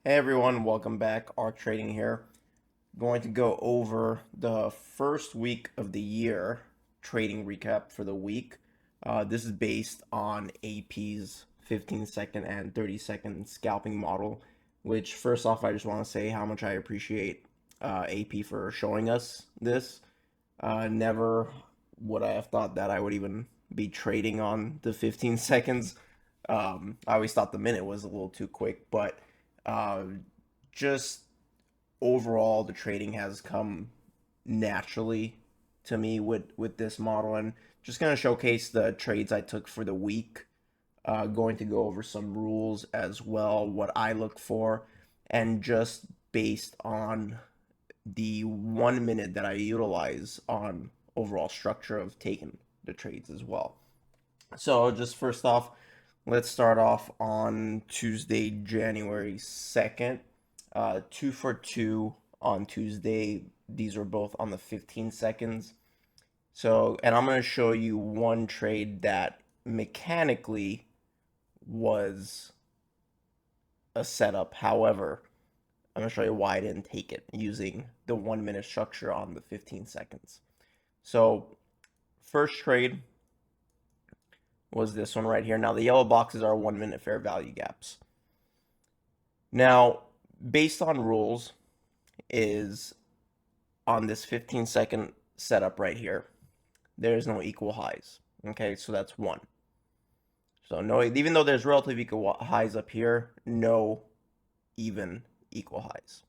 Hey everyone, welcome back. Arc Trading here. Going to go over the first week of the year trading recap for the week. This is based on AP's 15-second and 30-second scalping model, which first off, I just want to say how much I appreciate AP for showing us this. Never would I have thought that I would even be trading on the 15 seconds. I always thought the minute was a little too quick, but uh, just overall, the trading has come naturally to me with this model, and just gonna showcase the trades I took for the week. Going to go over some rules as well, what I look for, and just based on the 1 minute that I utilize on overall structure of taking the trades as well. So just first off, let's start off on Tuesday, January 2nd. 2 for 2 on Tuesday. These were both on the 15 seconds. So, and I'm going to show you one trade that mechanically was a setup. However, I'm going to show you why I didn't take it using the 1 minute structure on the 15 seconds. So, first trade was this one right here. Now, the yellow boxes are 1 minute fair value gaps. Now, based on rules, is on this 15-second setup right here, there is no equal highs. Okay, so that's one. So no, even though there's relative equal highs up here, no even equal highs.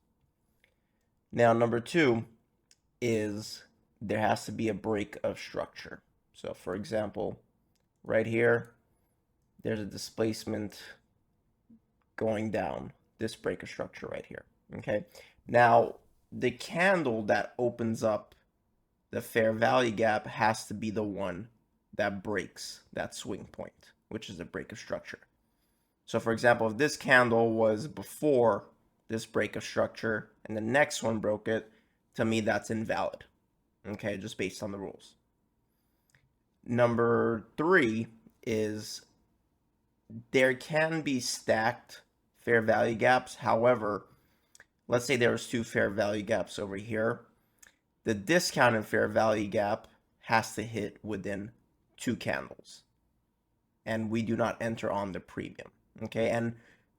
Now, number two is there has to be a break of structure. So for example, right here, there's a displacement going down, this break of structure right here. Okay, now the candle that opens up the fair value gap has to be the one that breaks that swing point, which is a break of structure. So for example, if this candle was before this break of structure and the next one broke it, to me that's invalid. Okay, just based on the rules. Number three is there can be stacked fair value gaps. However, let's say there was two fair value gaps over here. The discounted fair value gap has to hit within 2 candles. And we do not enter on the premium. Okay, and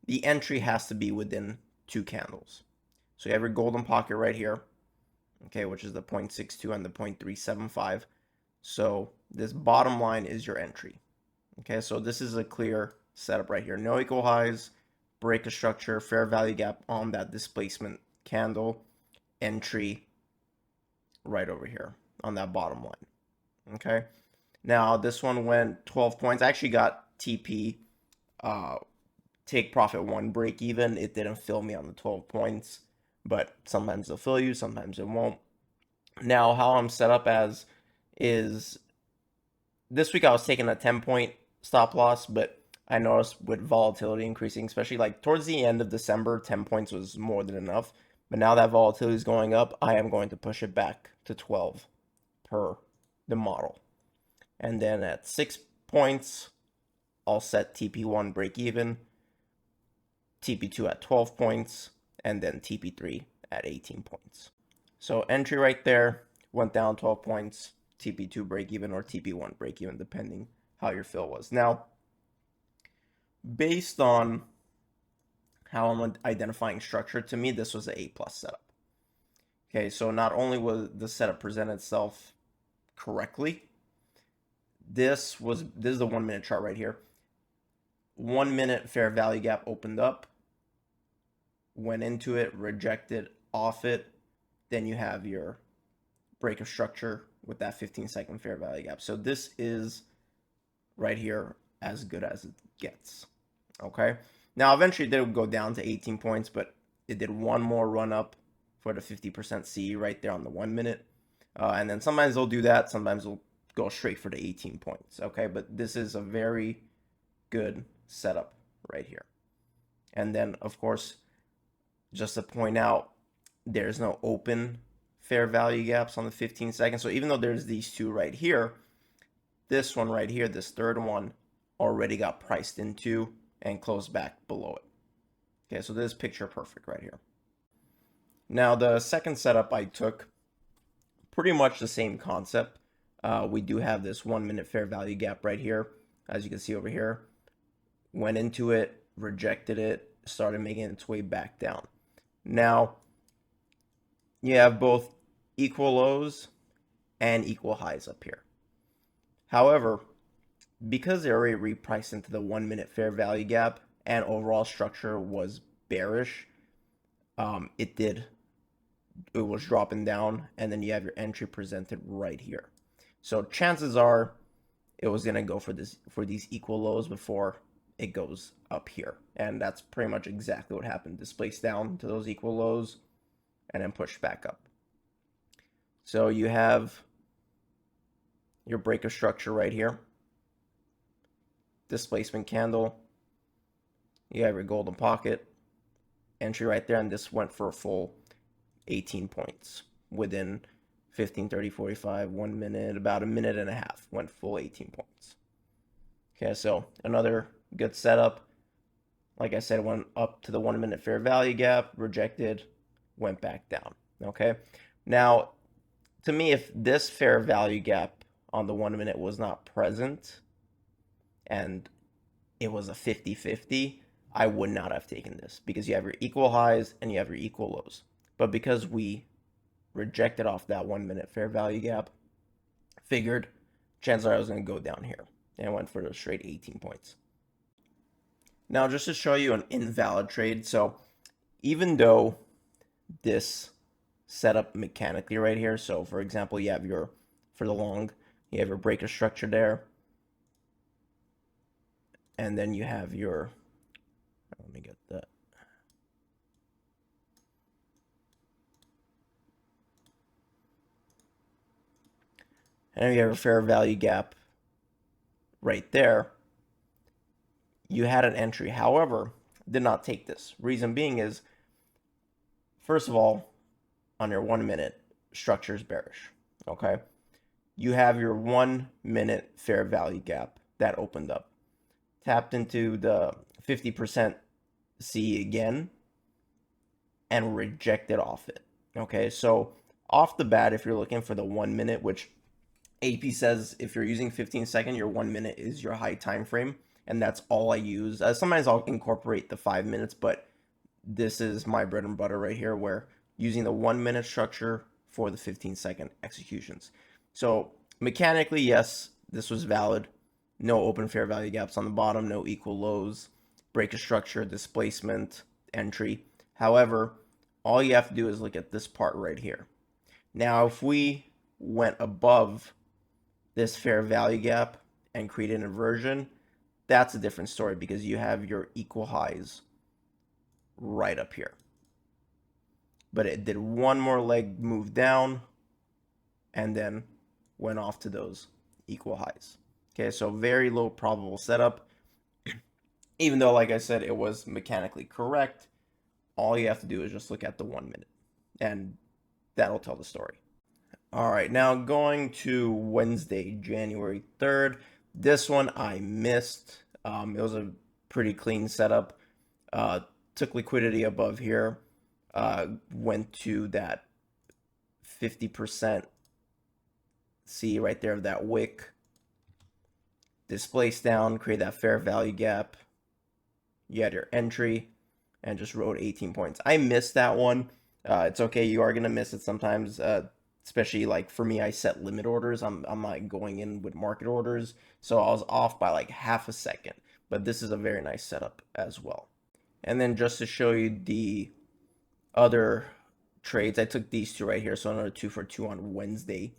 the entry has to be within 2 candles. So you have your golden pocket right here, okay, which is the 0.62 and the 0.375. So this bottom line is your entry. Okay, so this is a clear setup right here. No equal highs, break a structure, fair value gap on that displacement candle, entry right over here on that bottom line. Okay, now this one went 12 points. I actually got TP, take profit 1, break even. It didn't fill me on the 12 points, but sometimes it'll fill you, sometimes it won't. Now, how I'm set up as is this week I was taking a 10-point stop loss, but I noticed with volatility increasing, especially like towards the end of December, 10 points was more than enough. But now that volatility is going up, I am going to push it back to 12 per the model. And then at 6 points, I'll set TP1 break even, TP2 at 12 points, and then TP3 at 18 points. So entry right there went down 12 points, TP2 break even or TP1 break even, depending how your fill was. Now, based on how I'm identifying structure, to me, this was an A+ setup. Okay, so not only was the setup present itself correctly, this is the 1 minute chart right here. 1 minute fair value gap opened up, went into it, rejected off it. Then you have your break of structure with that 15-second fair value gap. So this is right here as good as it gets. Okay. Now, eventually it did go down to 18 points, but it did one more run up for the 50% CE right there on the 1 minute. And then sometimes they'll do that. Sometimes they'll go straight for the 18 points. Okay. But this is a very good setup right here. And then, of course, just to point out, there's no open fair value gaps on the 15 seconds. So even though there's these two right here, this one right here, this third one, already got priced into and closed back below it. Okay, so this is picture perfect right here. Now the second setup I took, pretty much the same concept. We do have this 1 minute fair value gap right here, as you can see over here. Went into it, rejected it, started making its way back down. Now you have both equal lows and equal highs up here. However, because they already repriced into the 1 minute fair value gap and overall structure was bearish, it was dropping down, and then you have your entry presented right here. So chances are it was gonna go for these equal lows before it goes up here, and that's pretty much exactly what happened. Displaced down to those equal lows and then pushed back up. So you have your break of structure right here, displacement candle, you have your golden pocket, entry right there, and this went for a full 18 points within 15, 30, 45, 1 minute, about a minute and a half, went full 18 points. Okay, so another good setup. Like I said, went up to the 1 minute fair value gap, rejected, went back down. Okay, now to me, if this fair value gap on the 1 minute was not present and it was a 50-50, I would not have taken this, because you have your equal highs and you have your equal lows. But because we rejected off that 1 minute fair value gap, figured chances are I was going to go down here, and I went for the straight 18 points. Now, just to show you an invalid trade, so even though this set up mechanically right here, so for example, you have your, for the long, you have your breaker structure there, and then you have your, let me get that. And you have a fair value gap right there. You had an entry, however, did not take this. Reason being is, first of all, on your 1 minute, structure is bearish, okay? You have your 1 minute fair value gap that opened up, tapped into the 50% C again, and rejected off it, okay? So off the bat, if you're looking for the 1 minute, which AP says if you're using 15-second, your 1 minute is your high time frame, and that's all I use. Sometimes I'll incorporate the 5 minutes, but this is my bread and butter right here, where using the 1 minute structure for the 15-second executions. So mechanically, yes, this was valid. No open fair value gaps on the bottom, no equal lows, break of structure, displacement, entry. However, all you have to do is look at this part right here. Now, if we went above this fair value gap and create an inversion, that's a different story, because you have your equal highs right up here. But it did one more leg move down and then went off to those equal highs. Okay, so very low probable setup. Even though, like I said, it was mechanically correct, all you have to do is just look at the 1 minute, and that'll tell the story. All right, now going to Wednesday, January 3rd. This one I missed. It was a pretty clean setup. Took liquidity above here. Went to that 50% C right there of that wick. Displaced down, create that fair value gap. You had your entry and just rode 18 points. I missed that one. It's okay. You are going to miss it sometimes. Especially like for me, I set limit orders. I'm not going in with market orders. So I was off by like half a second. But this is a very nice setup as well. And then just to show you the other trades, I took these two right here. So another 2 for 2 on Wednesday.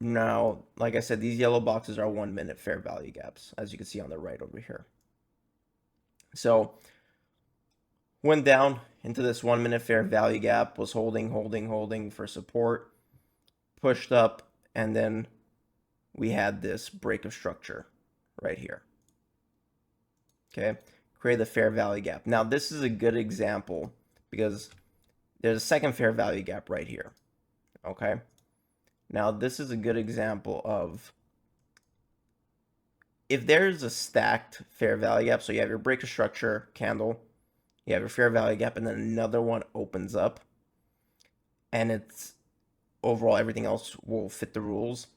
Now, like I said, these yellow boxes are 1 minute fair value gaps, as you can see on the right over here. So went down into this 1 minute fair value gap, was holding for support, pushed up, and then we had this break of structure right here. Okay, create the fair value gap. Now this is a good example because there's a second fair value gap right here. Okay, now this is a good example of if there's a stacked fair value gap, so you have your break of structure candle, you have your fair value gap, and then another one opens up, and it's overall everything else will fit the rules,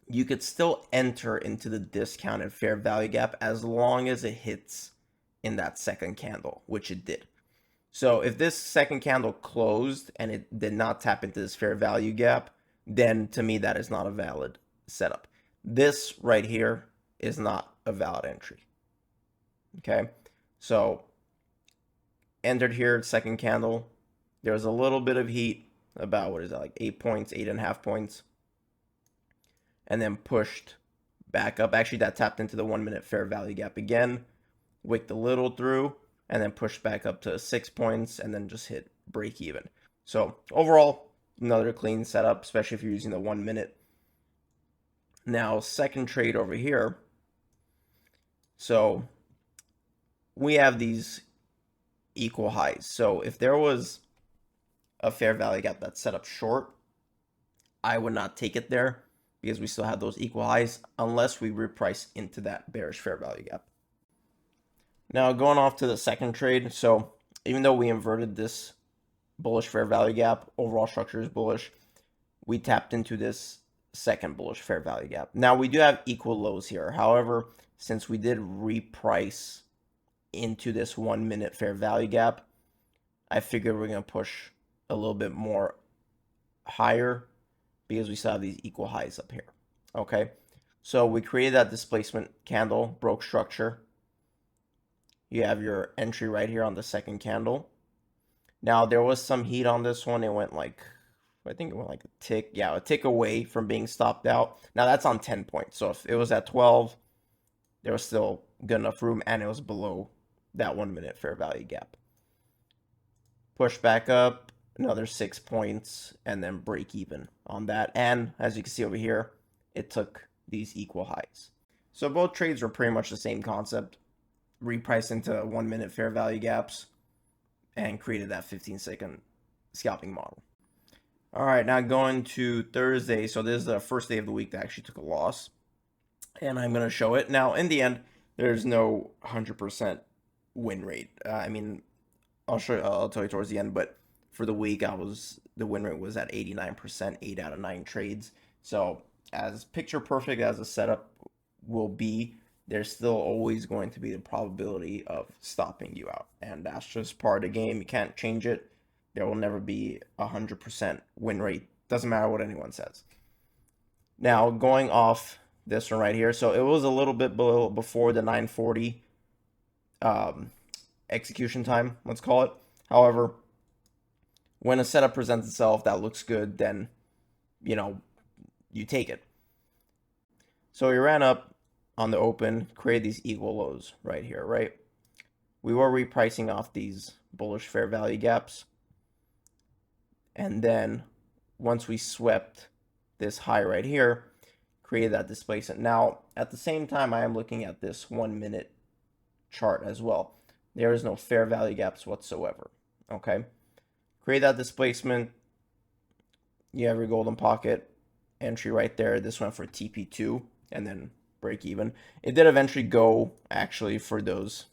you could still enter into the discounted fair value gap as long as it hits in that second candle, which it did. So if this second candle closed and it did not tap into this fair value gap, then to me that is not a valid setup. This right here is not a valid entry. Okay, so entered here, second candle. There was a little bit of heat, about what is that, like 8 points, 8.5 points, and then pushed back up. Actually, that tapped into the 1 minute fair value gap again, wicked a little through, and then pushed back up to 6 points, and then just hit break even. So overall, another clean setup, especially if you're using the 1 minute. Now, second trade over here. So we have these equal highs. So if there was a fair value gap that's set up short, I would not take it there because we still have those equal highs unless we reprice into that bearish fair value gap. Now going off to the second trade. So even though we inverted this bullish fair value gap, overall structure is bullish, we tapped into this second bullish fair value gap. Now we do have equal lows here. However, since we did reprice into this 1 minute fair value gap, I figured we're going to push a little bit more higher because we still have these equal highs up here. Okay, so we created that displacement candle, broke structure. You have your entry right here on the second candle. Now there was some heat on this one. It went like, I think it went like a tick. Yeah, a tick away from being stopped out. Now that's on 10 points. So if it was at 12, there was still good enough room, and it was below that 1 minute fair value gap. Push back up another 6 points, and then break even on that. And as you can see over here, it took these equal highs. So both trades were pretty much the same concept. Repriced into 1 minute fair value gaps and created that 15-second scalping model. All right, now going to Thursday. So this is the first day of the week that actually took a loss, and I'm going to show it. Now, in the end, there's no 100% win rate. I mean, I'll tell you towards the end, but for the week, the win rate was at 89%, 8 out of 9 trades. So as picture perfect as a setup will be, there's still always going to be the probability of stopping you out. And that's just part of the game. You can't change it. There will never be 100% win rate. Doesn't matter what anyone says. Now, going off this one right here. So it was a little bit below before the 940 execution time, let's call it. However, when a setup presents itself that looks good, then, you take it. So we ran up on the open, create these equal lows right here, right? We were repricing off these bullish fair value gaps. And then once we swept this high right here, created that displacement. Now, at the same time, I am looking at this 1 minute chart as well. There is no fair value gaps whatsoever, okay? Create that displacement. You have your golden pocket entry right there. This went for TP2 and then break even. It did eventually go actually for those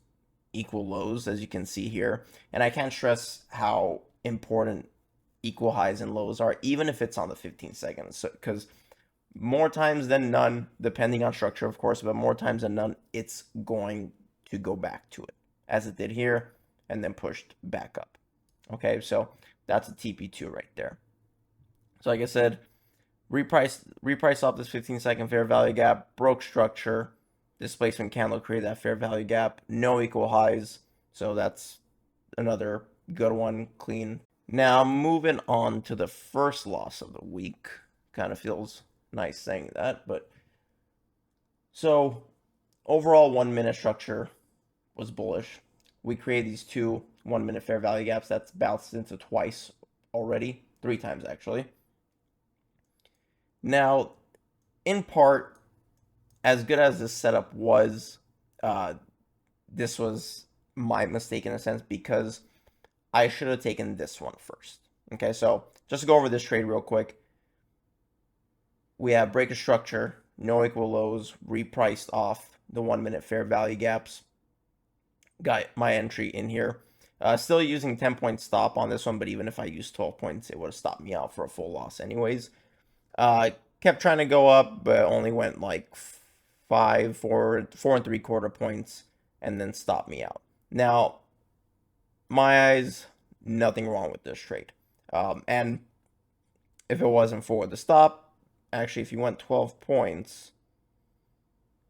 equal lows, as you can see here. And I can't stress how important equal highs and lows are, even if it's on the 15 seconds. So, because more times than none, depending on structure, of course, but more times than none, it's going to go back to it, as it did here, and then pushed back up. Okay, so that's a TP2 right there. So like I said, reprice off this 15-second fair value gap, broke structure, displacement candle created that fair value gap, no equal highs, so that's another good one, clean. Now moving on to the first loss of the week. Kind of feels nice saying that, but so overall 1 minute structure was bullish. We created these two 1 minute fair value gaps. That's bounced into twice already, 3 times actually. Now, in part, as good as this setup was, this was my mistake in a sense because I should have taken this one first. Okay, so just to go over this trade real quick. We have break of structure no equal lows, repriced off the 1 minute fair value gaps. Got my entry in here. Still using 10-point stop on this one, but even if I used 12 points, it would have stopped me out for a full loss anyways. Kept trying to go up, but only went like 4.75 points, and then stopped me out. Now, my eyes, nothing wrong with this trade. And if it wasn't for the stop, actually, if you went 12 points,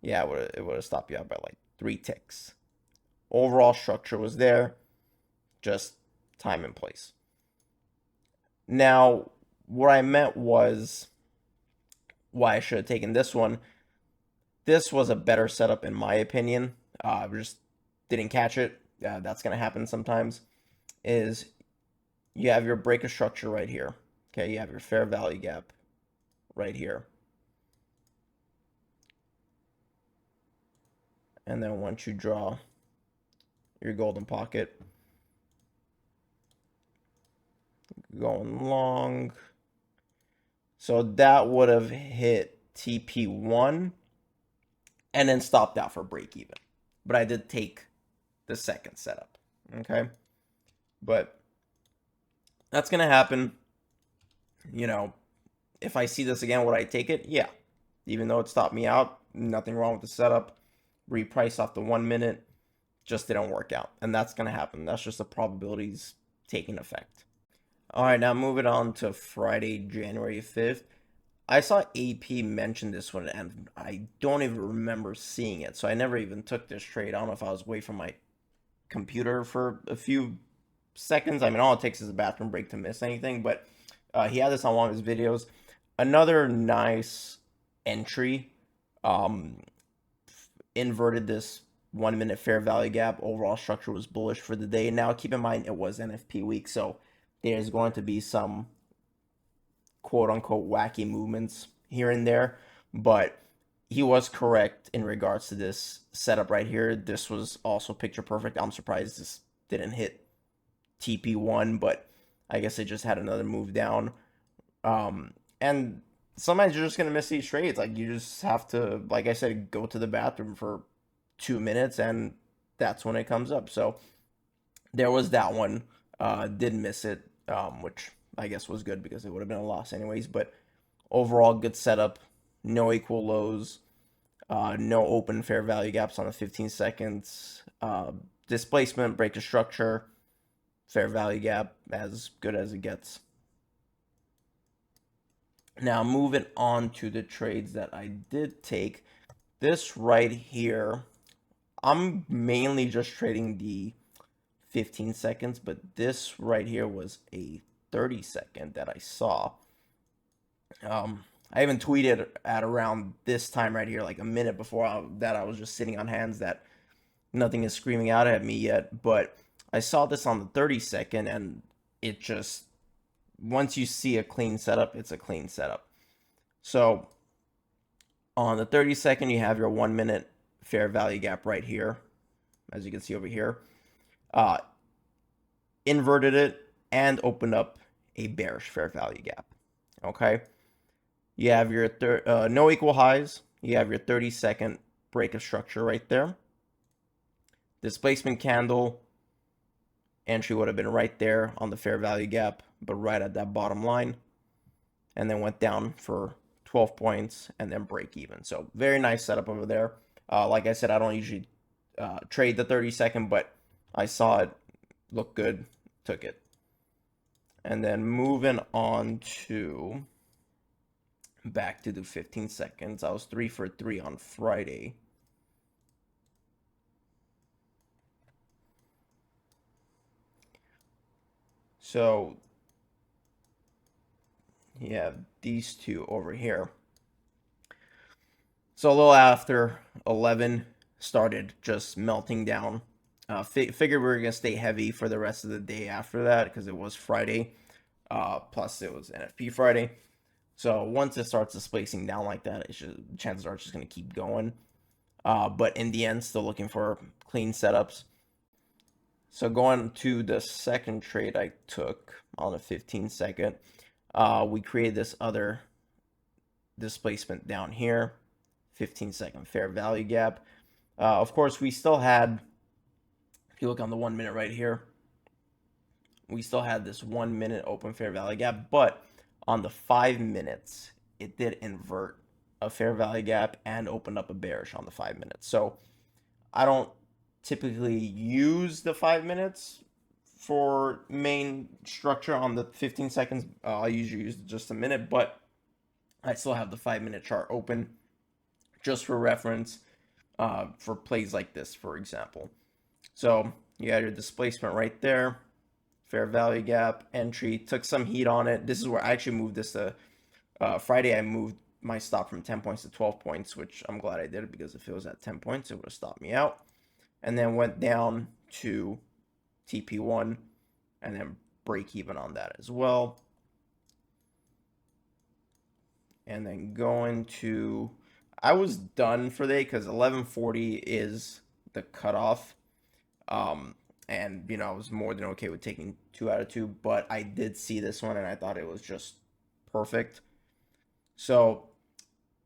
yeah, it would have stopped you out by like 3 ticks. Overall structure was there, just time and place. Now, what I meant was why I should have taken this one. This was a better setup in my opinion. Just didn't catch it. That's going to happen sometimes. Is you have your break of structure right here. Okay, you have your fair value gap right here. And then once you draw your golden pocket, going long. So that would have hit TP1 and then stopped out for break even. But I did take the second setup. Okay. But that's going to happen. You know, if I see this again, would I take it? Yeah. Even though it stopped me out, nothing wrong with the setup. Reprice off the 1 minute, just didn't work out. And that's going to happen. That's just the probabilities taking effect. All right, now moving on to Friday, January 5th. I saw AP mention this one, and I don't even remember seeing it. So I never even took this trade. I don't know if I was away from my computer for a few seconds. I mean, all it takes is a bathroom break to miss anything. But he had this on one of his videos. Another nice entry. Inverted this 1 minute fair value gap. Overall structure was bullish for the day. Now, keep in mind, it was NFP week. So there's going to be some quote-unquote wacky movements here and there, but he was correct in regards to this setup right here. This was also picture perfect. I'm surprised this didn't hit TP1, but I guess it just had another move down. And sometimes you're just going to miss these trades. Like, you just have to, like I said, go to the bathroom for 2 minutes, and that's when it comes up. So there was that one. Did miss it, which I guess was good because it would have been a loss anyways. But overall, good setup. No equal lows. No open fair value gaps on the 15 seconds. Displacement, break of structure. Fair value gap, as good as it gets. Now, moving on to the trades that I did take. This right here, I'm mainly just trading the 15 seconds, but this right here was a 30-second that I saw. I even tweeted at around this time right here, like a minute before that I was just sitting on hands that nothing is screaming out at me yet. But I saw this on the 30-second, and it just, once you see a clean setup, it's a clean setup. So on the 30-second, you have your 1 minute fair value gap right here, as you can see over here. Inverted it and opened up a bearish fair value gap. Okay, you have your no equal highs. You have your 30-second break of structure right there. Displacement candle entry would have been right there on the fair value gap, but right at that bottom line, and then went down for 12 points and then break even. So very nice setup over there. Like I said, I don't usually trade the 30-second, but I saw it look good, took it. And then moving on to back to the 15 seconds. I was 3 for 3 on Friday. So you have these two over here. So a little after 11, started just melting down. Figured we were going to stay heavy for the rest of the day after that because it was Friday. Plus it was NFP Friday. So once it starts displacing down like that, chances are it's just going to keep going. But in the end, still looking for clean setups. So going to the second trade I took on the 15-second, we created this other displacement down here. 15-second fair value gap. Of course, we still had, if you look on the 1 minute right here, we still had this 1 minute open fair value gap, but on the 5 minutes, it did invert a fair value gap and opened up a bearish on the 5 minutes. So I don't typically use the 5 minutes for main structure on the 15 seconds. I usually use just a minute, but I still have the 5-minute chart open just for reference for plays like this, for example. So you got your displacement right there, fair value gap, entry, took some heat on it. This is where I actually moved this to Friday. I moved my stop from 10 points to 12 points, which I'm glad I did, because if it was at 10 points, it would have stopped me out. And then went down to TP1 and then break even on that as well. And then going to, I was done for the day because 1140 is the cutoff. And, you know, I was more than okay with taking 2 out of 2, but I did see this one and I thought it was just perfect. So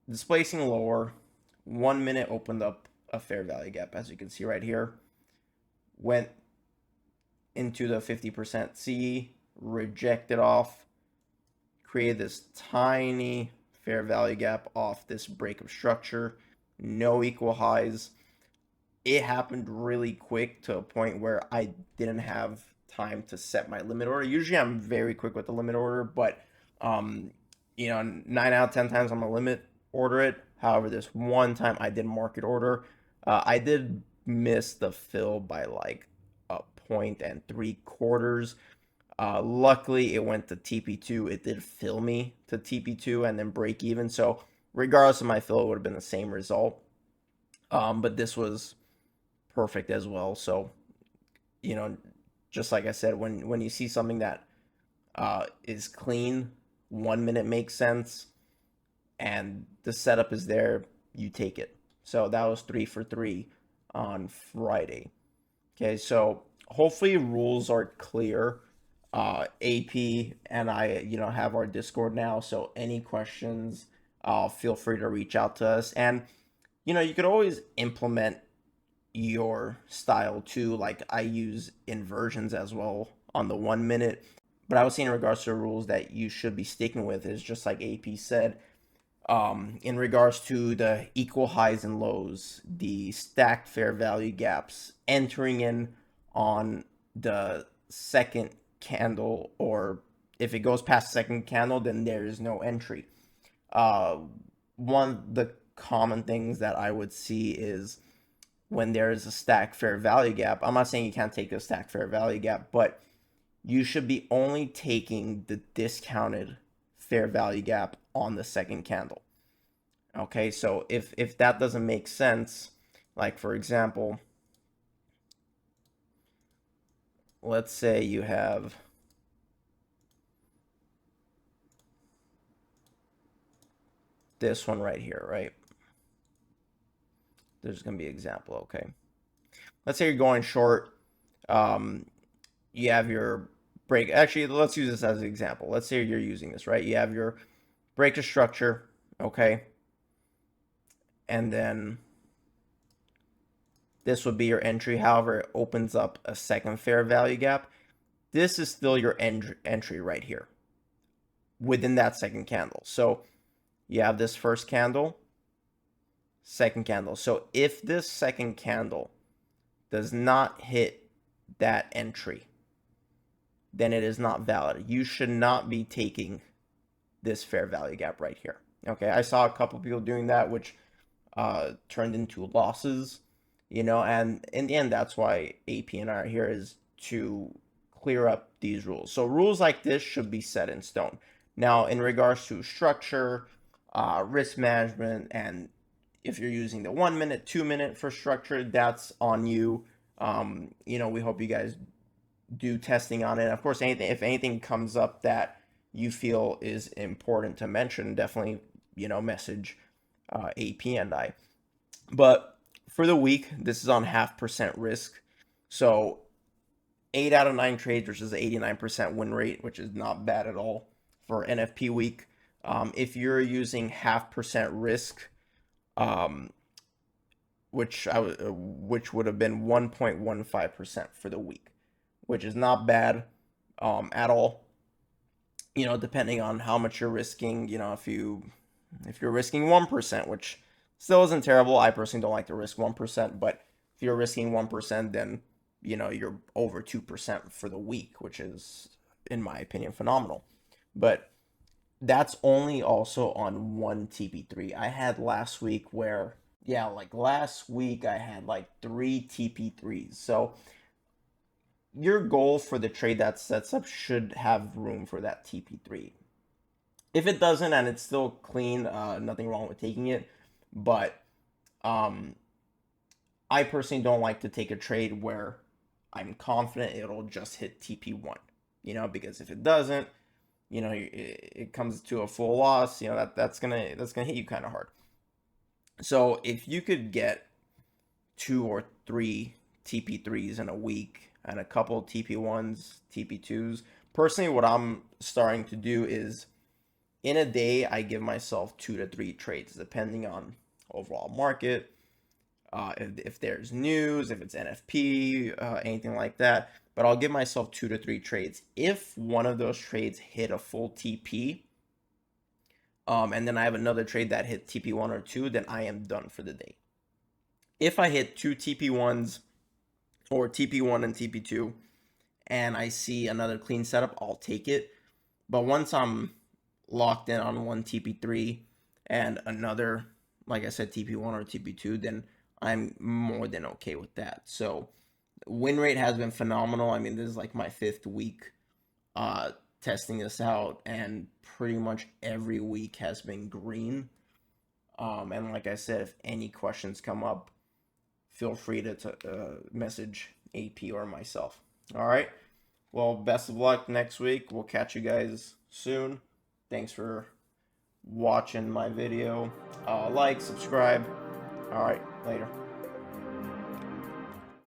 displacing lower, 1 minute opened up a fair value gap, as you can see right here. Went into the 50% C, rejected off, created this tiny fair value gap off this break of structure, no equal highs. It happened really quick to a point where I didn't have time to set my limit order. Usually I'm very quick with the limit order, but you know, 9 out of 10 times I'm gonna limit order it. However, this one time I did market order. I did miss the fill by like 1.75. Luckily, it went to TP2. It did fill me to TP2 and then break even. So regardless of my fill, it would have been the same result. But this was perfect as well. So, you know, just like I said, when you see something that is clean, 1 minute makes sense, and the setup is there, you take it. So that was 3 for 3 on Friday. Okay, so hopefully rules are clear. AP and I, you know, have our Discord now, so any questions, feel free to reach out to us. And, you know, you could always implement your style too. Like I use inversions as well on the 1 minute. But I was saying in regards to the rules that you should be sticking with is just like AP said, in regards to the equal highs and lows, the stacked fair value gaps, entering in on the second candle, or if it goes past second candle, then there is no entry. One of the common things that I would see is when there is a stacked fair value gap. I'm not saying you can't take a stacked fair value gap, but you should be only taking the discounted fair value gap on the second candle. Okay, so if that doesn't make sense, like for example, let's say you have this one right here, right? There's going to be an example, okay? Let's say you're going short. You have your break. Actually, let's use this as an example. Let's say you're using this, right? You have your break of structure, okay? And then this would be your entry. However, it opens up a second fair value gap. This is still your entry right here within that second candle. So you have this first candle, second candle. So if this second candle does not hit that entry, then it is not valid. You should not be taking this fair value gap right here. Okay, I saw a couple people doing that, which turned into losses, you know, and in the end, that's why AP and I are here, is to clear up these rules. So rules like this should be set in stone. Now, in regards to structure, risk management, and if you're using the 1 minute, 2 minute for structure, that's on you. You know, we hope you guys do testing on it. Of course, if anything comes up that you feel is important to mention, definitely, you know, message AP and I. But for the week, this is on 0.5% risk. So 8 out of 9 trades, which is 89% win rate, which is not bad at all for NFP week. If you're using 0.5% risk, um, which would have been 1.15% for the week, which is not bad at all. You know, depending on how much you're risking. You know, if you're risking 1%, which still isn't terrible. I personally don't like to risk 1%, but if you're risking 1%, then you know you're over 2% for the week, which is, in my opinion, phenomenal. But that's only also on one TP3. I had last week where, yeah, like last week I had like 3 TP3s. So your goal for the trade that sets up should have room for that TP3. If it doesn't and it's still clean, nothing wrong with taking it. But um, I personally don't like to take a trade where I'm confident it'll just hit TP1. You know, because if it doesn't, you know, it comes to a full loss. You know, that's gonna hit you kind of hard. So if you could get 2 or 3 TP3s in a week and a couple TP1s, TP2s. Personally, what I'm starting to do is in a day, I give myself 2 to 3 trades, depending on overall market, if there's news, if it's NFP, anything like that. But I'll give myself 2 to 3 trades. If one of those trades hit a full TP, and then I have another trade that hit TP1 or 2, then I am done for the day. If I hit 2 TP1s or TP1 and TP2 and I see another clean setup, I'll take it. But once I'm locked in on one TP3 and another, like I said, TP1 or TP2, then I'm more than okay with that. So win rate has been phenomenal. I mean, this is like my 5th week testing this out, and pretty much every week has been green. And like I said, if any questions come up, feel free to message AP or myself. All right. Well, best of luck next week. We'll catch you guys soon. Thanks for watching my video. Like, subscribe. All right. Later.